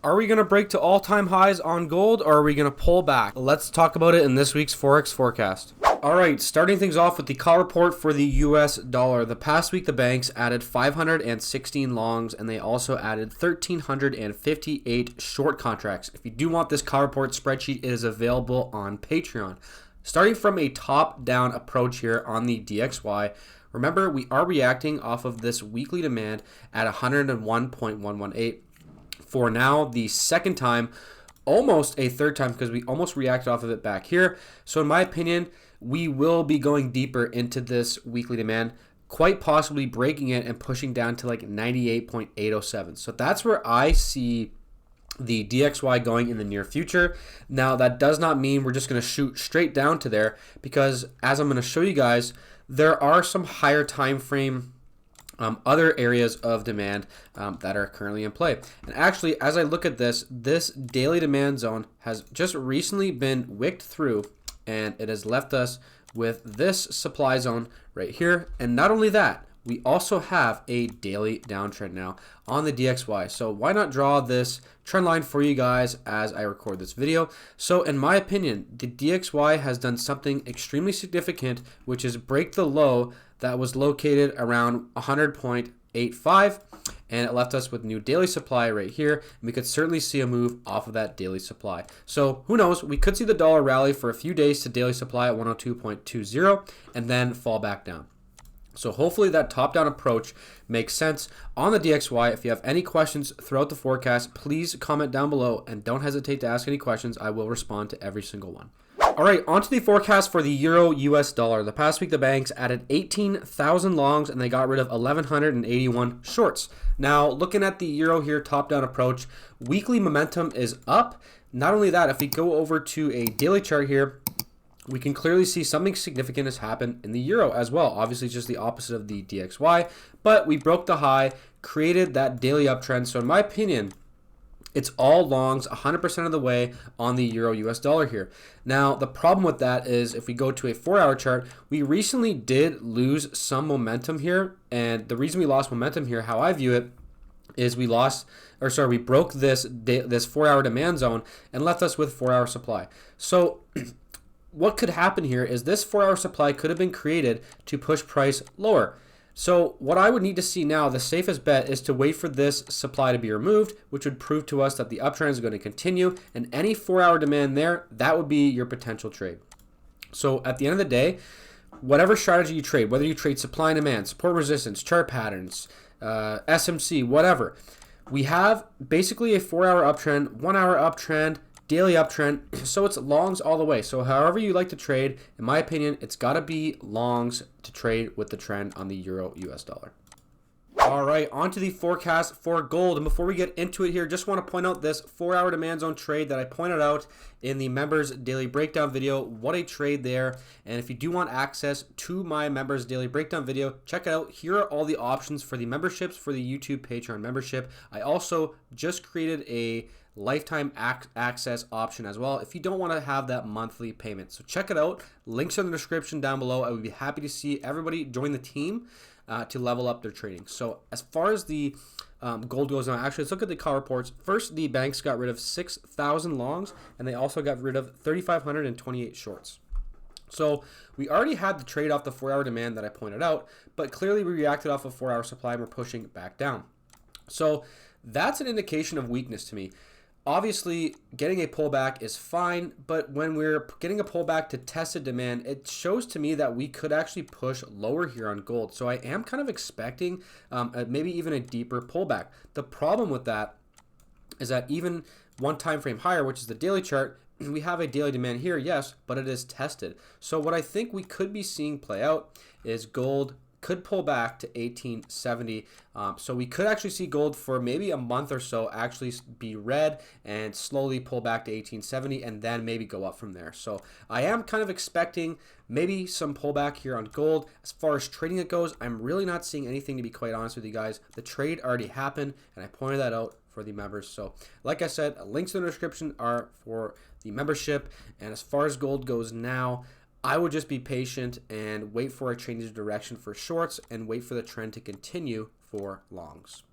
Are we going to break to all-time highs on gold, or are we going to pull back? Let's talk about it in this week's Forex Forecast. All right, starting things off with the call report for the US dollar. The past week, the banks added 516 longs, and they also added 1,358 short contracts. If you do want this call report spreadsheet, it is available on Patreon. Starting from a top-down approach here on the DXY, remember, we are reacting off of this weekly demand at 101.118 for now the second time, almost a third time, because we almost reacted off of it back here. So in my opinion, we will be going deeper into this weekly demand, quite possibly breaking it and pushing down to like 98.807. So that's where I see the DXY going in the near future. Now, that does not mean we're just going to shoot straight down to there, because as I'm going to show you guys, there are some higher time frame other areas of demand that are currently in play. And actually, as I look at this daily demand zone has just recently been wicked through, and it has left us with this supply zone right here. And not only that, we also have a daily downtrend now on the DXY. So why not draw this trend line for you guys as I record this video? So in my opinion, the DXY has done something extremely significant, which is break the low that was located around 100.85, and it left us with new daily supply right here. And we could certainly see a move off of that daily supply. So who knows, we could see the dollar rally for a few days to daily supply at 102.20 and then fall back down. So hopefully that top-down approach makes sense on the DXY. If you have any questions throughout the forecast, please comment down below and don't hesitate to ask any questions. I will respond to every single one. All right, on to the forecast for the Euro US dollar. The past week, the banks added 18,000 longs and they got rid of 1,181 shorts. Now, looking at the Euro here, top-down approach, weekly momentum is up. Not only that, if we go over to a daily chart here, we can clearly see something significant has happened in the euro as well. Obviously, it's just the opposite of the DXY, but we broke the high, created that daily uptrend. So in my opinion, it's all longs 100% of the way on the euro US dollar here. Now, the problem with that is if we go to a 4-hour chart, we recently did lose some momentum here. And the reason we lost momentum here, how I view it, is we broke this 4-hour demand zone and left us with 4-hour supply. So what could happen here is this 4-hour supply could have been created to push price lower. So what I would need to see now, the safest bet, is to wait for this supply to be removed, which would prove to us that the uptrend is going to continue, and any 4-hour demand there, that would be your potential trade. So at the end of the day, whatever strategy you trade, whether you trade supply and demand, support resistance, chart patterns, SMC, whatever, we have basically a 4-hour uptrend, 1-hour uptrend, daily uptrend, so it's longs all the way. So however you like to trade, in my opinion, it's got to be longs to trade with the trend on the euro US dollar. All right, on to the forecast for gold. And before we get into it here, just want to point out this 4-hour demand zone trade that I pointed out in the members daily breakdown video. What a trade there. And if you do want access to my members daily breakdown video, check it out. Here are all the options for the memberships for the YouTube Patreon membership. I also just created a lifetime access option as well if you don't want to have that monthly payment. So check it out. Links in the description down below. I would be happy to see everybody join the team to level up their trading. So as far as the gold goes now, actually, let's look at the call reports. First, the banks got rid of 6,000 longs, and they also got rid of 3,528 shorts. So we already had the trade off the 4-hour demand that I pointed out, but clearly we reacted off of 4-hour supply and we're pushing it back down. So that's an indication of weakness to me. Obviously, getting a pullback is fine, but when we're getting a pullback to tested demand, it shows to me that we could actually push lower here on gold. So I am kind of expecting maybe even a deeper pullback. The problem with that is that even one time frame higher, which is the daily chart, we have a daily demand here, yes, but it is tested. So what I think we could be seeing play out is gold could pull back to 1870. So we could actually see gold for maybe a month or so actually be red and slowly pull back to 1870 and then maybe go up from there. So I am kind of expecting maybe some pullback here on gold. As far as trading it goes, I'm really not seeing anything, to be quite honest with you guys. The trade already happened and I pointed that out for the members. So like I said, links in the description are for the membership. And as far as gold goes now, I would just be patient and wait for a change of direction for shorts and wait for the trend to continue for longs.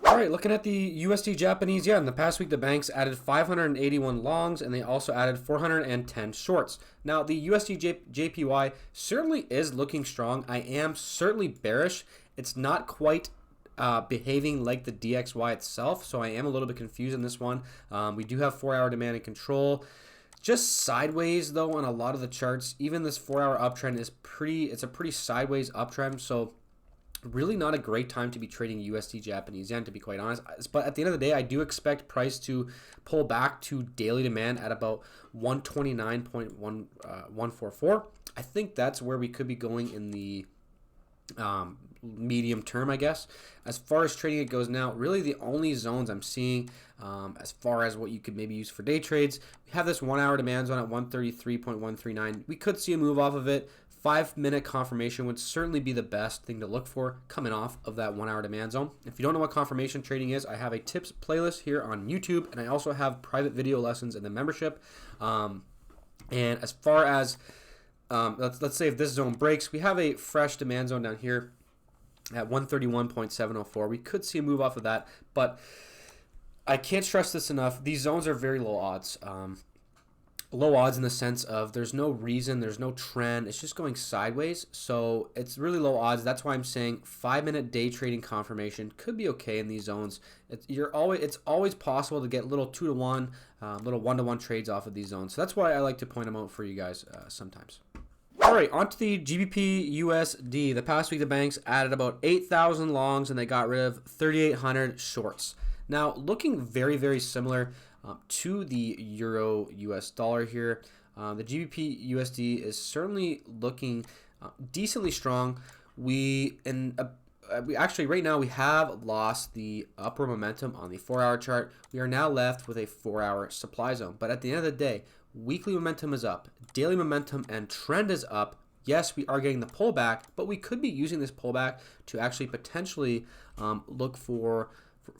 All right, looking at the USD Japanese yen, the past week the banks added 581 longs and they also added 410 shorts. Now the USDJPY certainly is looking strong. I am certainly bearish. It's not quite behaving like the DXY itself, so I am a little bit confused in this one. We do have 4-hour demand and control. Just sideways though on a lot of the charts. Even this 4-hour uptrend is it's a pretty sideways uptrend, so really not a great time to be trading USD Japanese yen, to be quite honest. But at the end of the day, I do expect price to pull back to daily demand at about 129.144. I think that's where we could be going in the medium term, I guess. As far as trading it goes now, really the only zones I'm seeing as far as what you could maybe use for day trades, we have this 1-hour demand zone at 133.139. We could see a move off of it. 5-minute confirmation would certainly be the best thing to look for coming off of that 1-hour demand zone. If you don't know what confirmation trading is, I have a tips playlist here on YouTube, and I also have private video lessons in the membership. And as far as let's say if this zone breaks, we have a fresh demand zone down here at 131.704. We could see a move off of that, but I can't stress this enough. These zones are very low odds. Low odds in the sense of there's no reason, there's no trend, it's just going sideways, so it's really low odds. That's why I'm saying 5-minute day trading confirmation could be okay in these zones. It's always possible to get little 2-to-1, little 1-to-1 trades off of these zones, so that's why I like to point them out for you guys sometimes. All right, on to the GBPUSD. The past week the banks added about 8,000 longs and they got rid of 3,800 shorts. Now looking very, very similar to the euro US dollar here. The GBP USD is certainly looking decently strong. We actually right now we have lost the upward momentum on the 4-hour chart. We are now left with a 4-hour supply zone. But at the end of the day, weekly momentum is up, daily momentum and trend is up. Yes, we are getting the pullback, but we could be using this pullback to actually potentially look for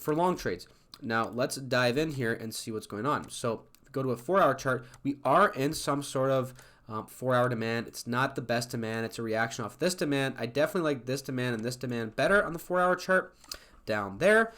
long trades. Now let's dive in here and see what's going on. So if we go to a 4-hour chart, we are in some sort of 4-hour demand. It's not the best demand. It's a reaction off this demand. I definitely like this demand and this demand better on the 4-hour chart down there.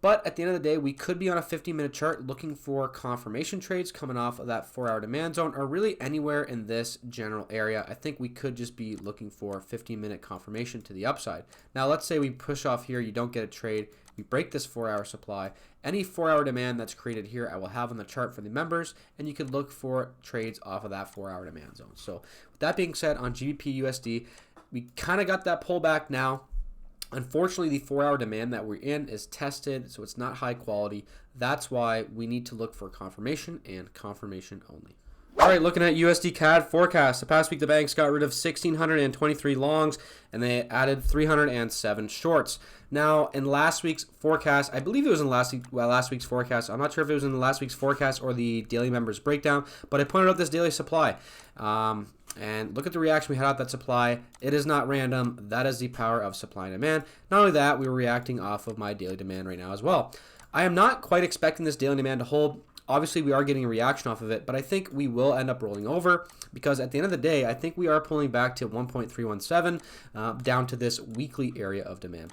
But at the end of the day, we could be on a 15-minute chart looking for confirmation trades coming off of that 4-hour demand zone, or really anywhere in this general area. I think we could just be looking for 15-minute confirmation to the upside. Now, let's say we push off here, you don't get a trade, we break this 4-hour supply. Any 4-hour demand that's created here, I will have on the chart for the members, and you could look for trades off of that 4-hour demand zone. So with that being said, on GBPUSD, we kind of got that pullback now. Unfortunately, the 4-hour demand that we're in is tested, so it's not high quality. That's why we need to look for confirmation and confirmation only. All right, looking at USDCAD forecast. The past week, the banks got rid of 1,623 longs, and they added 307 shorts. Now, in last week's forecast, I believe it was in last week's forecast. I'm not sure if it was in the last week's forecast or the daily members breakdown, but I pointed out this daily supply. And look at the reaction we had out that supply. It is not random. That is the power of supply and demand. Not only that, we were reacting off of my daily demand right now as well. I am not quite expecting this daily demand to hold. Obviously, we are getting a reaction off of it, but I think we will end up rolling over because at the end of the day, I think we are pulling back to 1.317 down to this weekly area of demand.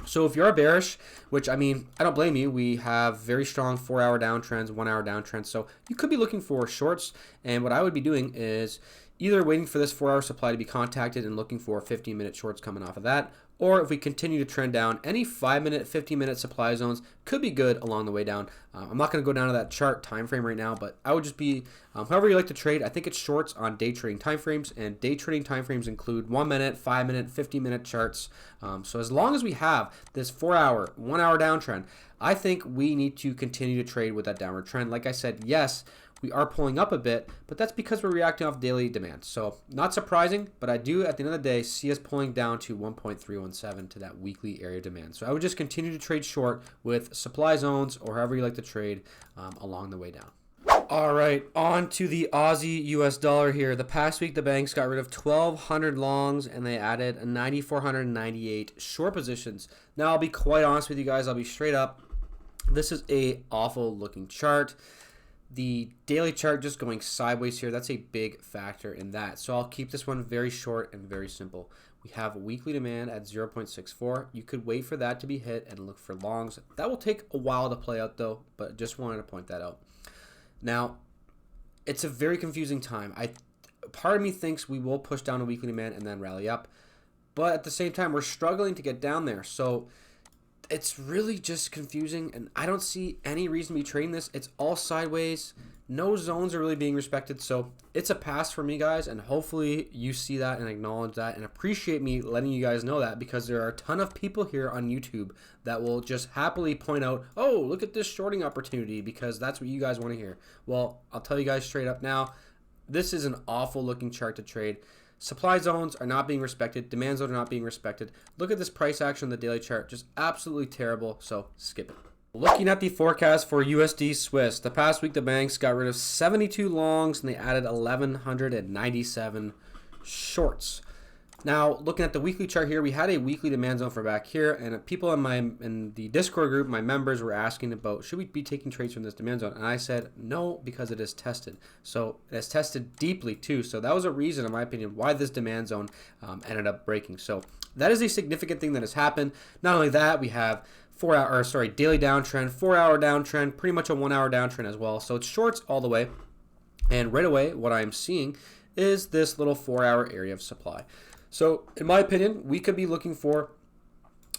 So if you're bearish, which I mean, I don't blame you, we have very strong 4-hour downtrends, 1-hour downtrends, so you could be looking for shorts, and what I would be doing is either waiting for this 4-hour supply to be contacted and looking for 15-minute shorts coming off of that, or if we continue to trend down, any 5-minute, 15-minute supply zones could be good along the way down. I'm not going to go down to that chart time frame right now, but I would just be, however you like to trade, I think it's shorts on day trading time frames, and day trading time frames include 1-minute, 5-minute, 15-minute charts. So as long as we have this 4-hour, 1-hour downtrend, I think we need to continue to trade with that downward trend. Like I said, yes, we are pulling up a bit, but that's because we're reacting off daily demand. So not surprising, but I do at the end of the day see us pulling down to 1.317 to that weekly area of demand. So I would just continue to trade short with supply zones or however you like to trade along the way down. All right, on to the Aussie US dollar here. The past week, the banks got rid of 1,200 longs and they added 9,498 short positions. Now, I'll be quite honest with you guys. I'll be straight up. This is a awful looking chart. The daily chart just going sideways here, that's a big factor in that. So I'll keep this one very short and very simple. We have weekly demand at 0.64. You could wait for that to be hit and look for longs. That will take a while to play out though, but just wanted to point that out. Now, it's a very confusing time. Part of me thinks we will push down a weekly demand and then rally up, but at the same time, we're struggling to get down there. So it's really just confusing, and I don't see any reason to be trading this. It's all sideways. No zones are really being respected, so it's a pass for me, guys, and hopefully you see that and acknowledge that and appreciate me letting you guys know that, because there are a ton of people here on YouTube that will just happily point out, oh, look at this shorting opportunity, because that's what you guys want to hear. Well, I'll tell you guys straight up now, this is an awful looking chart to trade. Supply zones are not being respected. Demand zones are not being respected. Look at this price action on the daily chart. Just absolutely terrible, so skip it. Looking at the forecast for USD Swiss, the past week the banks got rid of 72 longs and they added 1,197 shorts. Now, looking at the weekly chart here, we had a weekly demand zone for back here, and people in the Discord group, my members, were asking about, should we be taking trades from this demand zone? And I said no, because it is tested. So it is tested deeply too. So that was a reason, in my opinion, why this demand zone ended up breaking. So that is a significant thing that has happened. Not only that, we have daily downtrend, 4-hour downtrend, pretty much a 1-hour downtrend as well. So it's shorts all the way. And right away, what I'm seeing is this little 4-hour area of supply. So in my opinion, we could be looking for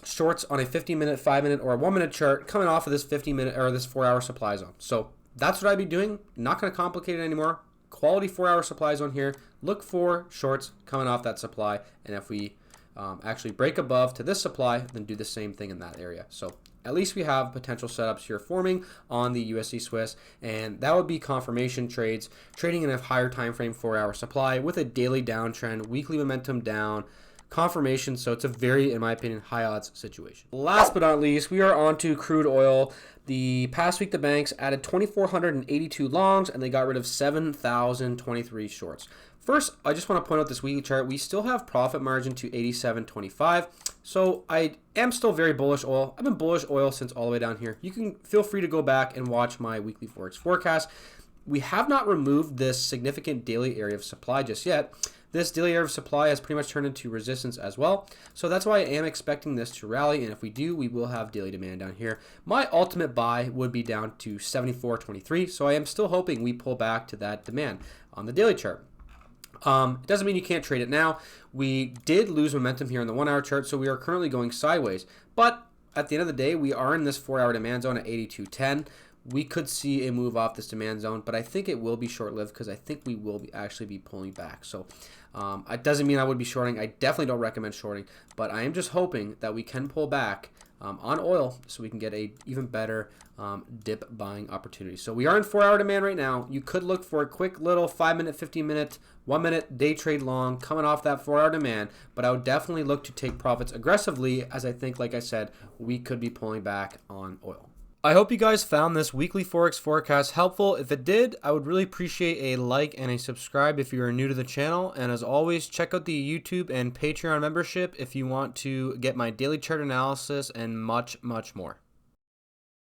shorts on a 15-minute, 5-minute, or a 1-minute chart coming off of this 15-minute or this 4-hour supply zone. So that's what I'd be doing. Not going to complicate it anymore. Quality 4-hour supply zone here. Look for shorts coming off that supply. And if we actually break above to this supply, then do the same thing in that area. So at least we have potential setups here forming on the USD Swiss, and that would be confirmation trades, trading in a higher time frame 4-hour supply with a daily downtrend, weekly momentum down, confirmation. So it's a very, in my opinion, high odds situation. Last but not least, we are on to crude oil. The past week the banks added 2,482 longs and they got rid of 7,023 shorts. First, I just want to point out this weekly chart. We still have profit margin to 87.25. So I am still very bullish oil. I've been bullish oil since all the way down here. You can feel free to go back and watch my weekly Forex forecast. We have not removed this significant daily area of supply just yet. This daily area of supply has pretty much turned into resistance as well. So that's why I am expecting this to rally. And if we do, we will have daily demand down here. My ultimate buy would be down to 74.23. So I am still hoping we pull back to that demand on the daily chart. It doesn't mean you can't trade it now. We did lose momentum here on the 1-hour chart, so we are currently going sideways. But at the end of the day, we are in this 4-hour demand zone at 82.10. We could see a move off this demand zone, but I think it will be short-lived because I think we will actually be pulling back. So it doesn't mean I would be shorting. I definitely don't recommend shorting, but I am just hoping that we can pull back on oil so we can get a even better dip buying opportunity. So we are in 4-hour demand right now. You could look for a quick little 5-minute, 15-minute, 1-minute day trade long coming off that 4-hour demand, but I would definitely look to take profits aggressively, as I think, like I said, we could be pulling back on oil. I hope you guys found this weekly Forex forecast helpful. If it did, I would really appreciate a like and a subscribe if you are new to the channel. And as always, check out the YouTube and Patreon membership if you want to get my daily chart analysis and much, much more.